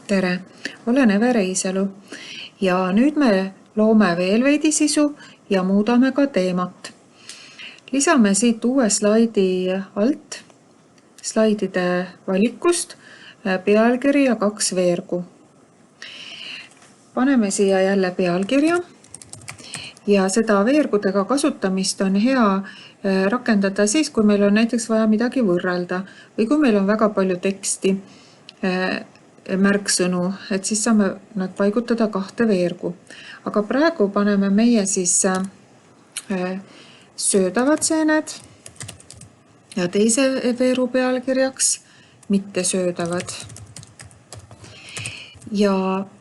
Tere, olen Eve Reisalu ja nüüd me loome veel veidi sisu ja muudame ka teemat. Lisame siit uue slaidi alt, slaidide valikust, pealkiri ja 2 veergu. Paneme siia jälle pealkirja ja seda veergudega kasutamist on hea rakendada siis, kui meil on näiteks vaja midagi võrrelda või kui meil on väga palju teksti, märksõnu, et siis saame nad paigutada 2 veergu. Aga praegu paneme meie siis söödavad seened ja teise veeru pealkirjaks mitte söödavad. Ja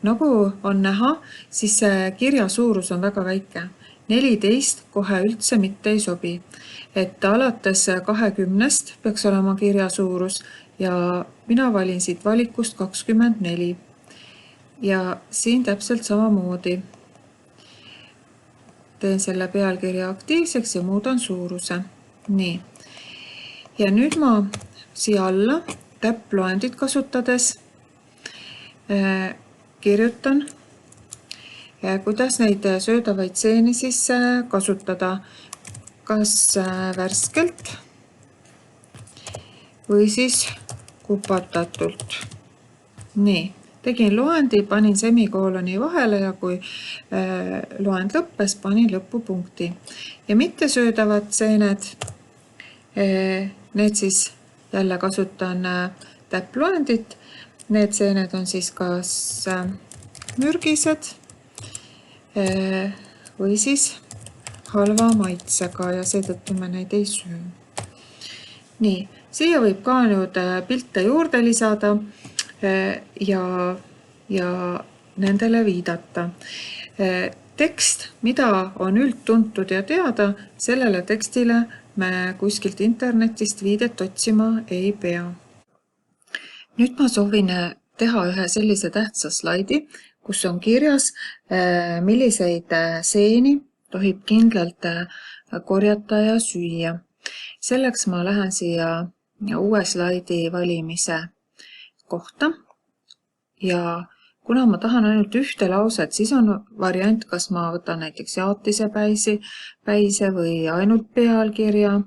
nagu on näha, siis kirja suurus on väga väike. 14 kohe üldse mitte ei sobi. Et alates 20 peaks olema kirja suurus ja mina valin siit valikust 24. Ja siin täpselt samamoodi. Teen selle pealkirja aktiivseks ja muudan suuruse. Nii. Ja nüüd ma siia alla täpploendit kasutades kirjutan, kuidas neid söödavaid seeni siis kasutada, kas värskelt või siis kupatatult. Nii, tegin loendi, panin semikooloni vahele ja kui loend lõppes, panin lõpupunkti. Ja mitte söödavad seened, need siis jälle kasutan täpploendit. Need seened on siis kas mürgised või siis halva maitsega ja seetõttu me neid ei söö. Nii, siia võib ka nüüd pilte juurde lisada ja nendele viidata. Tekst, mida on üldtuntud ja teada, sellele tekstile me kuskilt internetist viidet otsima ei pea. Nüüd ma soovin teha ühe sellise tähtsa slaidi, kus on kirjas, milliseid seeni tohib kindlalt korjata ja süüa. Selleks ma lähen siia uue slaidi valimise kohta ja kuna ma tahan ainult ühte lauset, siis on variant, kas ma võtan näiteks jaatise päise või ainult pealkirja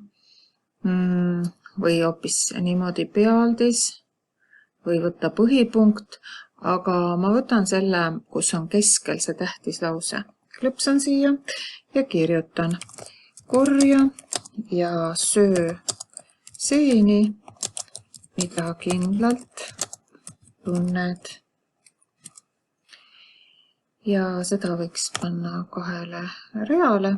või hoopis niimoodi pealdis või võtta põhipunkt, aga ma võtan selle, kus on keskel see tähtis lause. Klõpsan siia ja kirjutan korja ja söö seeni, mida kindlalt tunned. Ja seda võiks panna 2 reale.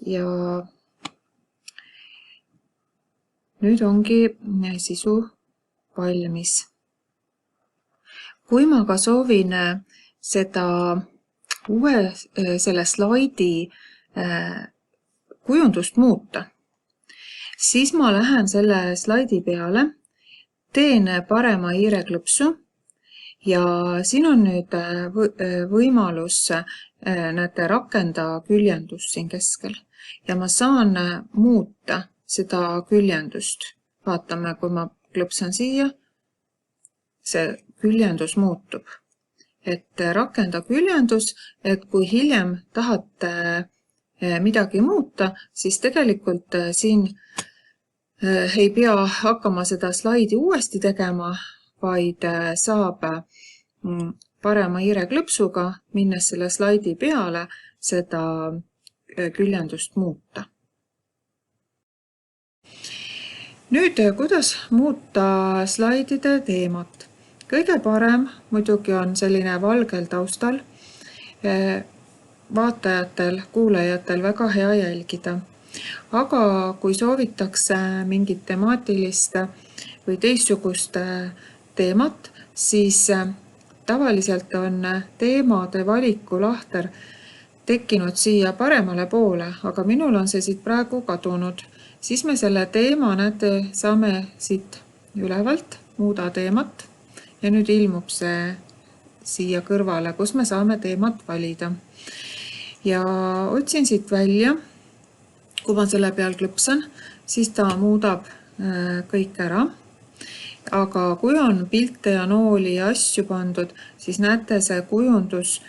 Ja nüüd ongi sisu valmis. Kui ma ka soovin seda selle slaidi kujundust muuta, siis ma lähen selle slaidi peale, teen parema hiireklõpsu ja siin on nüüd võimalus näete rakenda küljendust siin keskel ja ma saan muuta seda küljendust. Vaatame, kui ma klõpsan siia, see küljendus muutub. Et rakenda küljendus, et kui hiljem tahate midagi muuta, siis tegelikult siin ei pea hakkama seda slaidi uuesti tegema, vaid saab parema hiireklõpsuga, minnes selle slaidi peale, seda küljendust muuta. Nüüd, kuidas muuta slaidide teemat? Kõige parem muidugi on selline valgel taustal, vaatajatel, kuulajatel väga hea jälgida. Aga kui soovitakse mingit temaatilist või teistsugust teemat, siis tavaliselt on teemade valiku lahter tekkinud siia paremale poole, aga minul on see siit praegu kadunud. Siis me selle teema saame siit ülevalt, muuda teemat ja nüüd ilmub see siia kõrvale, kus me saame teemat valida. Ja otsin siit välja, kui ma selle peal klõpsan, siis ta muudab kõik ära. Aga kui on pilte ja nooli ja asju pandud, siis näete, see kujundus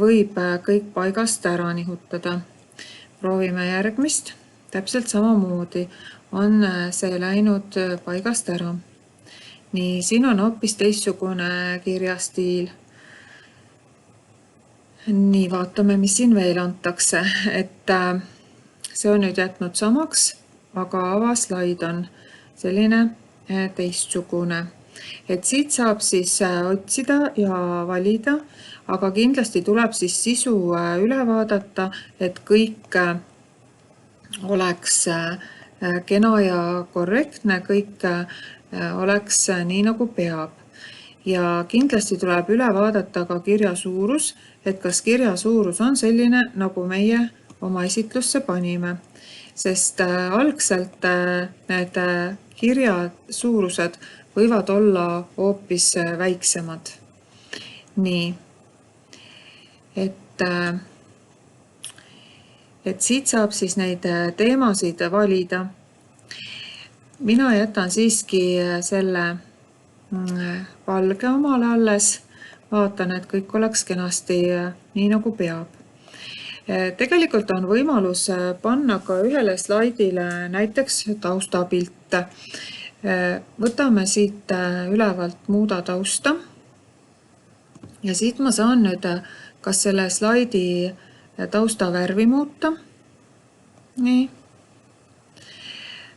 võib kõik paigast ära nihutada. Proovime järgmist. Täpselt samamoodi on see läinud paigast ära. Nii, siin on hoopis teistsugune kirjastiil. Nii, vaatame, mis siin veel antakse. Et see on nüüd jätnud samaks, aga avaslaid on selline teistsugune. Et siit saab siis otsida ja valida, aga kindlasti tuleb siis sisu üle vaadata, et kõik oleks kena ja korrektne, kõik oleks nii nagu peab. Ja kindlasti tuleb üle vaadata ka kirja suurus, et kas kirja suurus on selline, nagu meie oma esitlusse panime. Sest algselt need kirja suurused võivad olla hoopis väiksemad. Nii, et siit saab siis neid teemasid valida. Mina jätan siiski selle valge omale alles. Vaatan, et kõik oleks kenasti nii nagu peab. Tegelikult on võimalus panna ka ühele slaidile näiteks taustapilt. Võtame siit ülevalt muuda tausta. Ja siit ma saan nüüd kas selle slaidi tausta värvi muuta. Nii.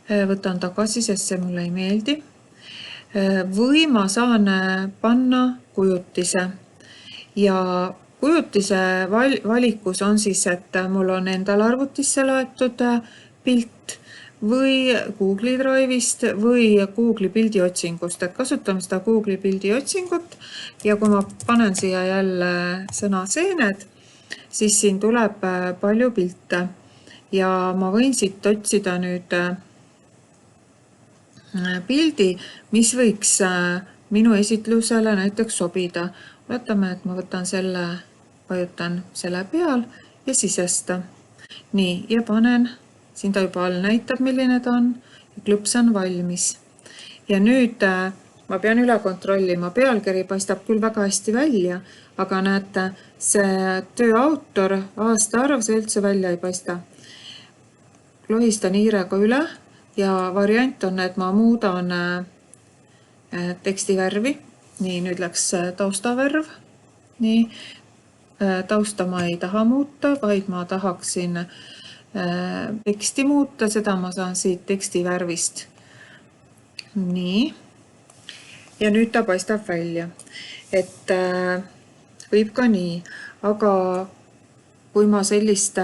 Võtan tagasi, sest see mulle ei meeldi. Või ma saan panna kujutise. Ja kujutise valikus on siis, et mul on endal arvutisse laetud pilt või Google'i Drive'ist või Google'i pildiotsingust. Et kasutame seda Google'i pildiootsingut ja kui ma panen siia jälle sõna seened, siis siin tuleb palju pilte ja ma võin siit otsida nüüd pildi, mis võiks minu esitlusele näiteks sobida. Oletame, et ma võtan selle, vajutan selle peal ja sisesta. Nii, ja panen, siin ta juba all näitab, milline ta on, ja klõps on valmis. Ja nüüd ma pean üle kontrollima, pealkiri paistab küll väga hästi välja, aga näete, see töö autor, aastaarv, see üldse välja ei paista. Lohistan hiirega üle. Ja variant on, et ma muudan teksti värvi. Nii, nüüd läks taustavärv. Nii, tausta ma ei taha muuta, vaid ma tahaksin teksti muuta. Seda ma saan siit teksti värvist. Nii. Ja nüüd ta paistab välja. Et võib ka nii. Aga kui ma sellist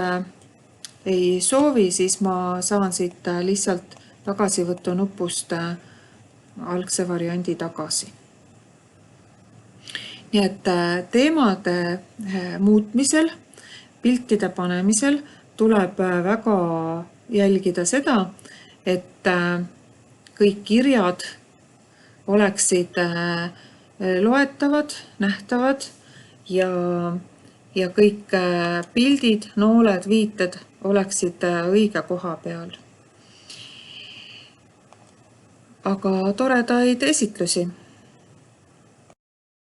ei soovi, siis ma saan siit lihtsalt tagasivõtu nupust algse variandi tagasi. Nii et teemade muutmisel, piltide panemisel tuleb väga jälgida seda, et kõik kirjad oleksid loetavad, nähtavad ja kõik pildid, nooled, viited oleksid õige koha peal. Aga toredaid esitlusi!